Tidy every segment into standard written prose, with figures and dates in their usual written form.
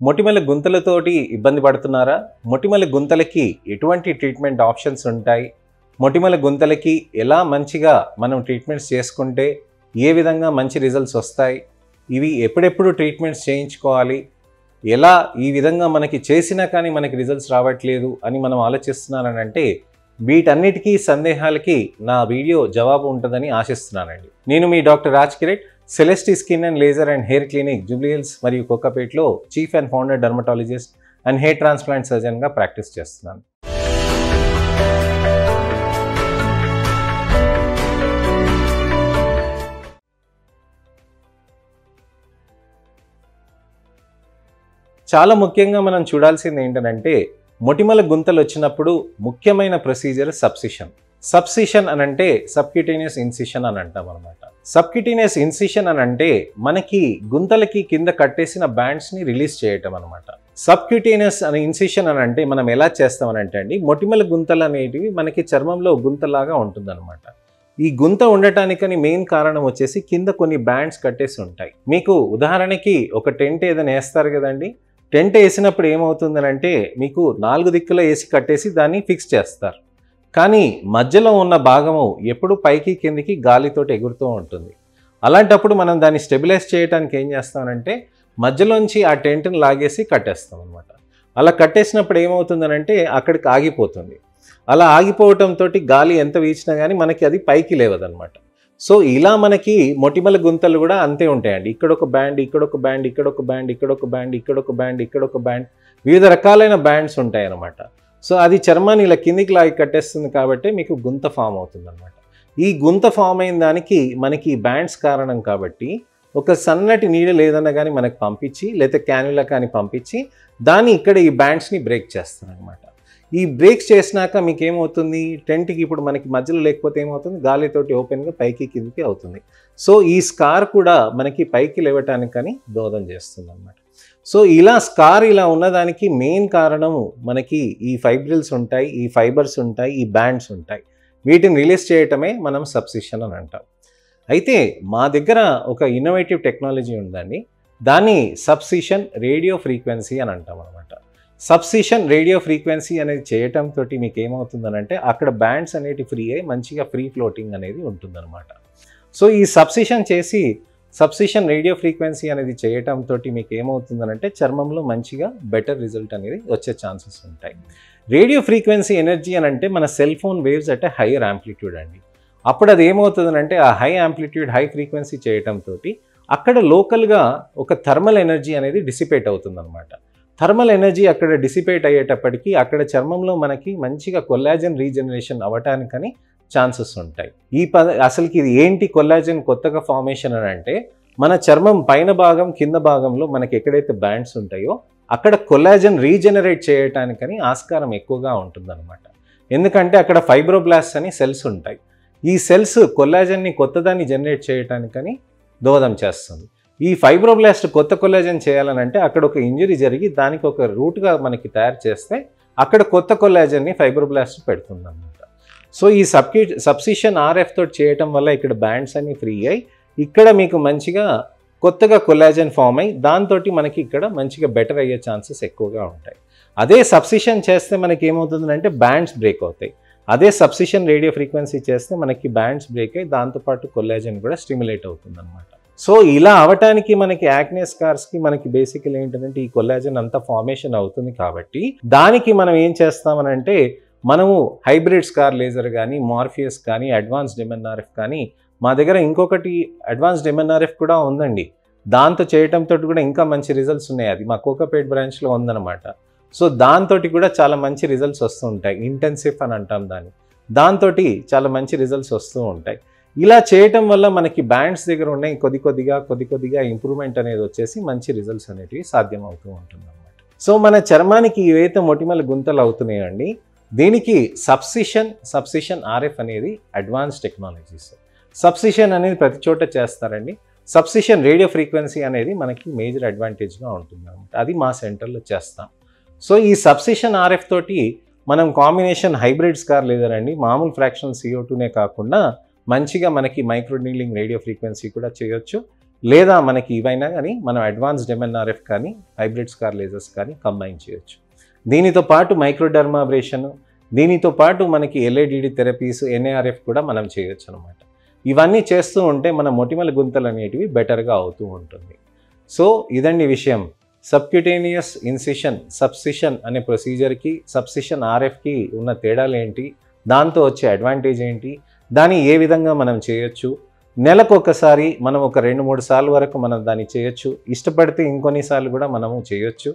మొటిమల గుంతలతోటి ఇబ్బంది పడుతున్నారా? మొటిమల గుంతలకి ఎటువంటి ట్రీట్మెంట్ ఆప్షన్స్ ఉంటాయి? మొటిమల గుంతలకి ఎలా మంచిగా మనం ట్రీట్మెంట్స్ చేసుకుంటే ఏ విధంగా మంచి రిజల్ట్స్ వస్తాయి? ఇవి ఎప్పుడెప్పుడు ట్రీట్మెంట్స్ చేయించుకోవాలి? ఎలా ఈ విధంగా మనకి చేసినా కానీ మనకి రిజల్ట్స్ రావట్లేదు అని మనం ఆలోచిస్తున్నానంటే వీటన్నిటికీ సందేహాలకి నా వీడియో జవాబు ఉంటుందని ఆశిస్తున్నానండి. నేను మీ doctor Raj కిరెట్, Celestee skin and laser and hair clinic Jubilee hills మరియు కోకాపేట్లో chief and founder dermatologist and hair transplant సర్జన్గా ప్రాక్టీస్ చేస్తున్నాను. చాలా ముఖ్యంగా మనం చూడాల్సింది ఏంటంటే మొటిమల గుంతలు వచ్చినప్పుడు ముఖ్యమైన ప్రొసీజర్ సబ్సిషన్. సబ్సిషన్ అని అంటే సబ్క్యూటేనియస్ ఇన్సిషన్ అని అంటాం అనమాట. సబ్క్యూటేనియస్ ఇన్సిషన్ అని అంటే మనకి గుంతలకి కింద కట్టేసిన బ్యాండ్స్ని రిలీజ్ చేయటం అనమాట. సబ్క్యూటేనియస్ అనే ఇన్సిషన్ అని అంటే మనం ఎలా చేస్తామనంటే అండి, మొటిమల గుంతలు అనేటివి మనకి చర్మంలో గుంతలాగా ఉంటుందన్నమాట. ఈ గుంత ఉండటానికని మెయిన్ కారణం వచ్చేసి కింద కొన్ని బ్యాండ్స్ కట్టేసి ఉంటాయి. మీకు ఉదాహరణకి ఒక టెంట్ ఏదైనా వేస్తారు కదండి, టెంట్ వేసినప్పుడు ఏమవుతుందనంటే మీకు 4 దిక్కులో వేసి కట్టేసి దాన్ని ఫిక్స్ చేస్తారు. కానీ మధ్యలో ఉన్న భాగము ఎప్పుడు పైకి కిందికి గాలితోటి ఎగురుతూ ఉంటుంది. అలాంటప్పుడు మనం దాన్ని స్టెబిలైజ్ చేయడానికి ఏం చేస్తామంటే మధ్యలోంచి ఆ టెంట్ని లాగేసి కట్టేస్తాం అనమాట. అలా కట్టేసినప్పుడు ఏమవుతుందనంటే అక్కడికి ఆగిపోతుంది. అలా ఆగిపోవటంతో గాలి ఎంత వీచినా కానీ మనకి అది పైకి లేవదనమాట. సో ఇలా మనకి మొటిమల గుంతలు కూడా అంతే ఉంటాయండి. ఇక్కడొక బ్యాండ్, ఇక్కడొక బ్యాండ్, ఇక్కడొక బ్యాండ్, ఇక్కడొక బ్యాండ్, ఇక్కడొక బ్యాండ్, ఇక్కడొక బ్యాండ్, వివిధ రకాలైన బ్యాండ్స్ ఉంటాయి అన్నమాట. సో అది చర్మాన్ని ఇలా కిందికి లాగి కట్టేస్తుంది కాబట్టి మీకు గుంత ఫామ్ అవుతుంది అనమాట. ఈ గుంత ఫామ్ అయిన దానికి మనకి బ్యాండ్స్ కారణం కాబట్టి ఒక సన్నటి నీడలు ఏదన్నా కానీ మనకు పంపించి లేదా క్యాన్యులా కానీ పంపించి దాన్ని ఇక్కడ ఈ బ్యాండ్స్ని బ్రేక్ చేస్తారు అనమాట. ఈ బ్రేక్స్ చేసినాక మీకు ఏమవుతుంది, టెంట్కి ఇప్పుడు మనకి మధ్యలో లేకపోతే ఏమవుతుంది, గాలితోటి ఓపెన్గా పైకి కిందికి అవుతుంది. సో ఈ స్కార్ కూడా మనకి పైకి లేవటానికి కానీ దోహదం చేస్తుంది అనమాట. సో ఇలా స్కార్ ఇలా ఉన్నదానికి మెయిన్ కారణము మనకి ఈ ఫైబ్రిల్స్ ఉంటాయి, ఈ ఫైబర్స్ ఉంటాయి, ఈ బ్యాండ్స్ ఉంటాయి. వీటిని రిలీజ్ చేయటమే మనం సబ్సిషన్ అని అంటాం. అయితే మా దగ్గర ఒక ఇన్నోవేటివ్ టెక్నాలజీ ఉందండి, దాన్ని సబ్సిషన్ రేడియో ఫ్రీక్వెన్సీ అని అంటాం అనమాట. సబ్సిషన్ రేడియో ఫ్రీక్వెన్సీ అనేది చేయటంతో మీకు ఏమవుతుందనంటే అక్కడ బ్యాండ్స్ అనేవి ఫ్రీ అయ్యి మంచిగా ఫ్రీ ఫ్లోటింగ్ అనేది ఉంటుందన్నమాట. సో ఈ సబ్సిషన్ రేడియో ఫ్రీక్వెన్సీ అనేది చేయటంతో మీకు ఏమవుతుందనంటే చర్మంలో మంచిగా బెటర్ రిజల్ట్ అనేది వచ్చే ఛాన్సెస్ ఉంటాయి. రేడియో ఫ్రీక్వెన్సీ ఎనర్జీ అని అంటే మన సెల్ ఫోన్ వేవ్స్ అంటే హైయర్ యాంప్లిట్యూడ్ అండి. అప్పుడు అది ఏమవుతుందనంటే ఆ హై యాంప్లిట్యూడ్ హై ఫ్రీక్వెన్సీ చేయటంతో అక్కడ లోకల్గా ఒక థర్మల్ ఎనర్జీ అనేది డిసిపేట్ అవుతుందన్నమాట. థర్మల్ ఎనర్జీ అక్కడ డిసిపేట్ అయ్యేటప్పటికీ అక్కడ చర్మంలో మనకి మంచిగా కొల్లాజన్ రీజనరేషన్ అవ్వటానికని ఛాన్సెస్ ఉంటాయి. అసలుకి ఇది ఏంటి కొల్లాజన్ కొత్తగా ఫార్మేషన్ అని అంటే మన చర్మం పైన భాగం కింద భాగంలో మనకి ఎక్కడైతే బ్యాండ్స్ ఉంటాయో అక్కడ కొల్లాజన్ రీజనరేట్ చేయటానికని ఆస్కారం ఎక్కువగా ఉంటుందన్నమాట. ఎందుకంటే అక్కడ ఫైబ్రోబ్లాస్ట్ అని సెల్స్ ఉంటాయి. ఈ సెల్స్ కొల్లాజన్ని కొత్తదాన్ని జనరేట్ చేయటానికని దోహదం చేస్తుంది. ఈ ఫైబ్రోబ్లాస్ట్ కొత్త కొల్లాజన్ చేయాలనంటే అక్కడ ఒక ఇంజరీ జరిగి దానికి ఒక రూట్గా మనకి తయారు చేస్తే అక్కడ కొత్త కొల్లాజన్ని ఫైబ్రోబ్లాస్ట్ పెడుతుంది అన్నమాట. సో ఈ సబ్సిషన్ ఆర్ఎఫ్ తోటి చేయటం వల్ల ఇక్కడ బ్యాండ్స్ అన్ని ఫ్రీ అయ్యి ఇక్కడ మీకు మంచిగా కొత్తగా కొల్లాజన్ ఫామ్ అయ్యి దాంతో మనకి ఇక్కడ మంచిగా బెటర్ అయ్యే ఛాన్సెస్ ఎక్కువగా ఉంటాయి. అదే సబ్సిషన్ చేస్తే మనకి ఏమవుతుందంటే బ్యాండ్స్ బ్రేక్ అవుతాయి. అదే సబ్సిషన్ రేడియో ఫ్రీక్వెన్సీ చేస్తే మనకి బ్యాండ్స్ బ్రేక్ అయ్యి దాంతోపాటు కొల్లాజన్ కూడా స్టిమ్యులేట్ అవుతుంది అనమాట. సో ఇలా అవటానికి మనకి యాక్నే స్కార్స్కి మనకి బేసికల్ ఏంటంటే ఈ కొల్లాజన్ అంతా ఫార్మేషన్ అవుతుంది కాబట్టి దానికి మనం ఏం చేస్తామనంటే మనము హైబ్రిడ్ స్కార్ లేజర్ కానీ మార్ఫియస్ కానీ అడ్వాన్స్డ్ ఎంఎన్ఆర్ఎఫ్ కానీ మా దగ్గర ఇంకొకటి అడ్వాన్స్డ్ ఎంఎన్ఆర్ఎఫ్ కూడా ఉందండి. దాంతో చేయటంతో కూడా ఇంకా మంచి రిజల్ట్స్ ఉన్నాయి. అది మా కోకాపేట్ బ్రాంచ్లో ఉందన్నమాట. సో దాంతో కూడా చాలా మంచి రిజల్ట్స్ వస్తూ ఉంటాయి. ఇంటెన్సివ్ అని అంటాం దాన్ని. దాంతో చాలా మంచి రిజల్ట్స్ వస్తూ ఉంటాయి. ఇలా చేయటం వల్ల మనకి బ్యాండ్స్ దగ్గర ఉన్నాయి కొద్ది కొద్దిగా ఇంప్రూవ్మెంట్ అనేది వచ్చేసి మంచి రిజల్ట్స్ అనేటివి సాధ్యం అవుతూ ఉంటుంది అన్నమాట. సో మన చర్మానికి ఏవైతే మొటిమల గుంతలు అవుతున్నాయండి దీనికి సబ్సిషన్ ఆర్ఎఫ్ అనేది అడ్వాన్స్ టెక్నాలజీస్. సబ్సిషన్ అనేది ప్రతి చోట చేస్తారండి. సబ్సిషన్ రేడియో ఫ్రీక్వెన్సీ అనేది మనకి మేజర్ అడ్వాంటేజ్గా ఉంటుంది అన్నమాట. అది మా సెంటర్లో చేస్తాం. సో ఈ సబ్సిషన్ ఆర్ఎఫ్ తోటి మనం కాంబినేషన్ హైబ్రిడ్ స్కార్ లేదండి, మామూలు ఫ్రాక్షనల్ CO2నే కాకుండా మంచిగా మనకి మైక్రో నీలింగ్ రేడియో ఫ్రీక్వెన్సీ కూడా చేయొచ్చు. లేదా మనకి ఇవైనా కానీ మనం అడ్వాన్స్డ్ ఎంఎన్ఆర్ఎఫ్ కానీ హైబ్రిడ్ స్కార్ లేజర్స్ కానీ కంబైన్ చేయొచ్చు. దీనితో పాటు మైక్రోడర్మాబ్రేషన్, దీనితో పాటు మనకి ఎల్ఏడిడి థెరపీస్, ఎన్ఏఆర్ఎఫ్ కూడా మనం చేయొచ్చు అనమాట. ఇవన్నీ చేస్తూ ఉంటే మన మొటిమల గుంతలు అనేటివి బెటర్గా అవుతూ ఉంటుంది. సో ఇదండి విషయం. సబ్క్యూటేనియస్ ఇన్సిషన్, సబ్సిషన్ అనే ప్రొసీజర్కి, సబ్సిషన్ ఆర్ఎఫ్కి ఉన్న తేడాలు ఏంటి, దాంతో వచ్చే అడ్వాంటేజ్ ఏంటి, దాన్ని ఏ విధంగా మనం చేయొచ్చు, నెలకు ఒకసారి మనం ఒక 2-3 సార్లు వరకు మనం దాన్ని చేయొచ్చు, ఇష్టపడితే ఇంకొన్నిసార్లు కూడా మనము చేయొచ్చు.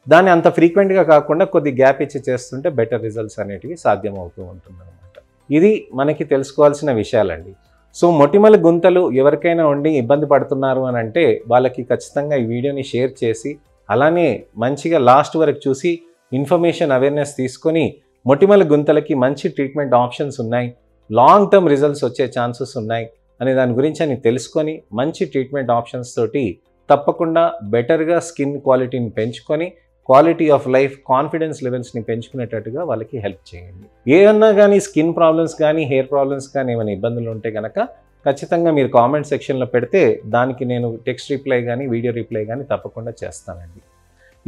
దాన్ని అంత ఫ్రీక్వెంట్గా కాకుండా కొద్ది గ్యాప్ ఇచ్చి చేస్తుంటే బెటర్ రిజల్ట్స్ అనేటివి సాధ్యమవుతూ ఉంటుందన్నమాట. ఇది మనకి తెలుసుకోవాల్సిన విషయాలండి. సో మొటిమల గుంతలు ఎవరికైనా ఉండి ఇబ్బంది పడుతున్నారు అని అంటే వాళ్ళకి ఖచ్చితంగా ఈ వీడియోని షేర్ చేసి, అలానే మంచిగా లాస్ట్ వరకు చూసి ఇన్ఫర్మేషన్ అవేర్నెస్ తీసుకొని మొటిమల గుంతలకి మంచి ట్రీట్మెంట్ ఆప్షన్స్ ఉన్నాయి, లాంగ్ టర్మ్ రిజల్ట్స్ వచ్చే ఛాన్సెస్ ఉన్నాయి అనే దాని గురించి అని తెలుసుకొని మంచి ట్రీట్మెంట్ ఆప్షన్స్ తోటి తప్పకుండా బెటర్గా స్కిన్ క్వాలిటీని పెంచుకొని క్వాలిటీ ఆఫ్ లైఫ్, కాన్ఫిడెన్స్ లెవెల్స్ని పెంచుకునేటట్టుగా వాళ్ళకి హెల్ప్ చేయండి. ఏమన్నా కానీ స్కిన్ ప్రాబ్లమ్స్ కానీ హెయిర్ ప్రాబ్లమ్స్ కానీ ఏమైనా ఇబ్బందులు ఉంటే కనుక ఖచ్చితంగా మీరు కామెంట్ సెక్షన్లో పెడితే దానికి నేను టెక్స్ట్ రిప్లై కానీ వీడియో రిప్లై కానీ తప్పకుండా చేస్తానండి.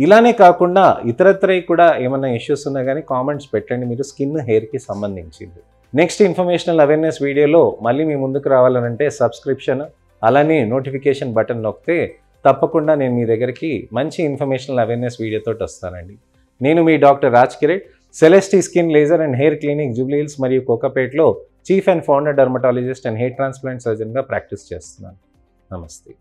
ఇలానే కాకుండా ఇతరత్రై కూడా ఏమైనా ఇష్యూస్ ఉన్నా కానీ కామెంట్స్ పెట్టండి మీరు స్కిన్ హెయిర్కి సంబంధించింది. నెక్స్ట్ ఇన్ఫర్మేషనల్ అవేర్నెస్ వీడియోలో మళ్ళీ మీ ముందుకు రావాలనంటే సబ్స్క్రిప్షన్ అలానే నోటిఫికేషన్ బటన్ నొక్కితే తప్పకుండా నేను మీ దగ్గరికి మంచి ఇన్ఫర్మేషనల్ అవేర్నెస్ వీడియోతో వస్తానండి. నేను మీ doctor Raj కిరెట్, Celestee skin laser and hair clinic Jubilee hills మరియు కోకాపేట్లో chief and founder dermatologist and hair transplant సర్జన్గా ప్రాక్టీస్ చేస్తున్నాను. నమస్తే.